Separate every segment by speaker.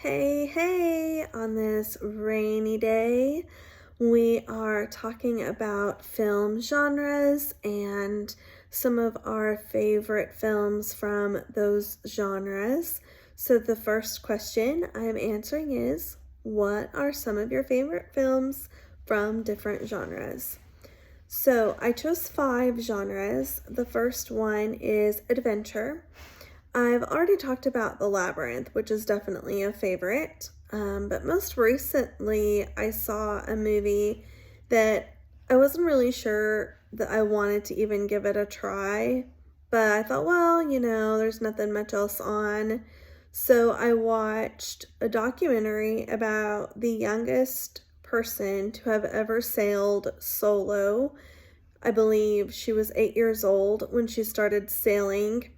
Speaker 1: Hey, hey, on this rainy day, we are talking about film genres and some of our favorite films from those genres. So, the first question I'm answering is, what are some of your favorite films from different genres? So, I chose 5 genres. The first one is adventure. I've already talked about The Labyrinth, which is definitely a favorite. But most recently, I saw a movie that I wasn't really sure that I wanted to even give it a try. But I thought, well, there's nothing much else on. So I watched a documentary about the youngest person to have ever sailed solo. I believe she was 8 years old when she started sailing.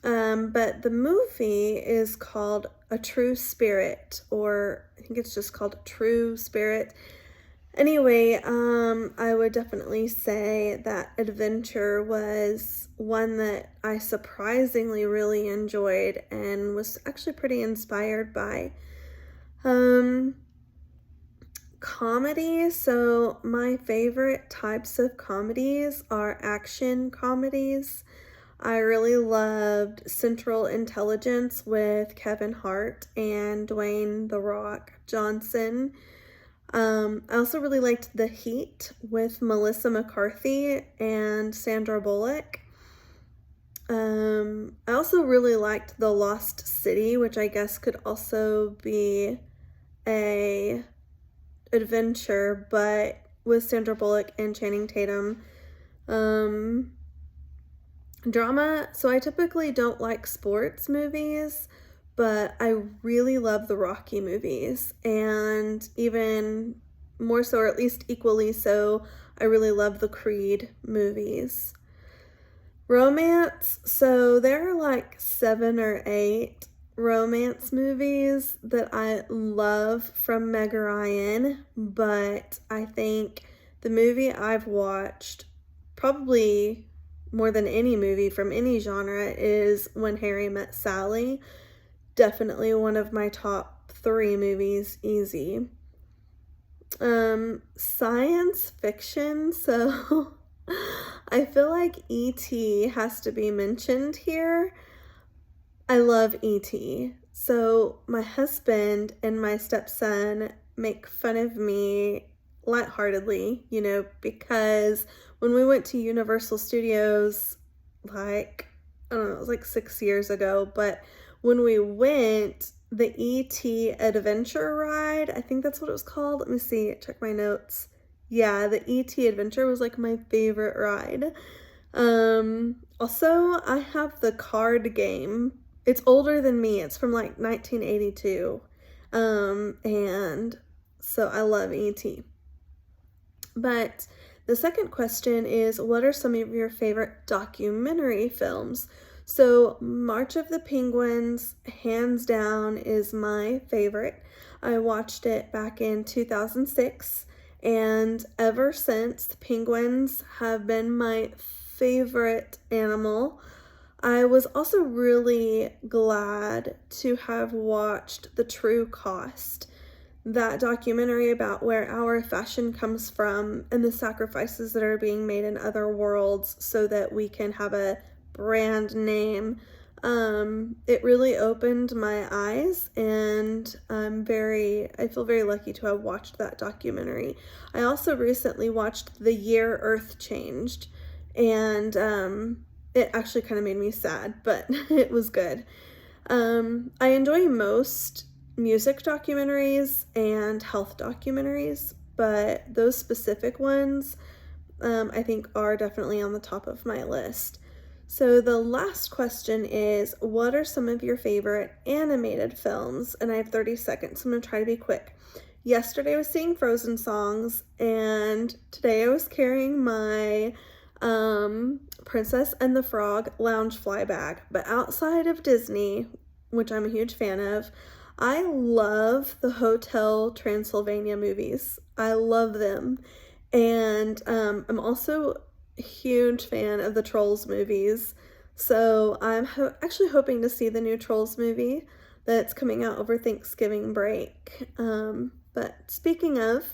Speaker 1: But the movie is called A True Spirit, or I think it's just called True Spirit. Anyway, I would definitely say that adventure was one that I surprisingly really enjoyed and was actually pretty inspired by. Comedy. So my favorite types of comedies are action comedies. I really loved Central Intelligence with Kevin Hart and Dwayne "The Rock" Johnson. I also really liked The Heat with Melissa McCarthy and Sandra Bullock. I also really liked The Lost City, which I guess could also be a adventure, but with Sandra Bullock and Channing Tatum. Drama. So I typically don't like sports movies, but I really love the Rocky movies, and even more so, or at least equally so, I really love the Creed movies. Romance. So there are like 7 or 8 romance movies that I love from Meg Ryan, but I think the movie I've watched probably more than any movie from any genre is When Harry Met Sally. Definitely one of my top 3 movies, easy. Science fiction, so I feel like E.T. has to be mentioned here. I love E.T. So my husband and my stepson make fun of me lightheartedly, because when we went to Universal Studios, like, I don't know, it was like 6 years ago, but when we went, the E.T. Adventure Ride, I think that's what it was called. Let me see, check my notes. Yeah, the E.T. Adventure was like my favorite ride. Also, I have the card game. It's older than me. It's from like 1982. And so I love E.T. But the second question is, what are some of your favorite documentary films? So March of the Penguins, hands down, is my favorite. I watched it back in 2006, and ever since, the penguins have been my favorite animal. I was also really glad to have watched The True Cost, that documentary about where our fashion comes from and the sacrifices that are being made in other worlds so that we can have a brand name. It really opened my eyes, and I feel very lucky to have watched that documentary. I also recently watched The Year Earth Changed, and it actually kind of made me sad, but it was good. I enjoy most music documentaries and health documentaries, but those specific ones I think are definitely on the top of my list. So the last question is, what are some of your favorite animated films? And I have 30 seconds, so I'm going to try to be quick. Yesterday I was singing Frozen songs, and today I was carrying my Princess and the Frog Loungefly bag. But outside of Disney, which I'm a huge fan of, I love the Hotel Transylvania movies. I love them. And I'm also a huge fan of the Trolls movies. So I'm actually hoping to see the new Trolls movie. that's coming out over Thanksgiving break. But speaking of,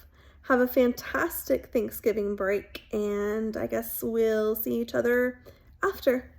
Speaker 1: have a fantastic Thanksgiving break, and I guess we'll see each other after.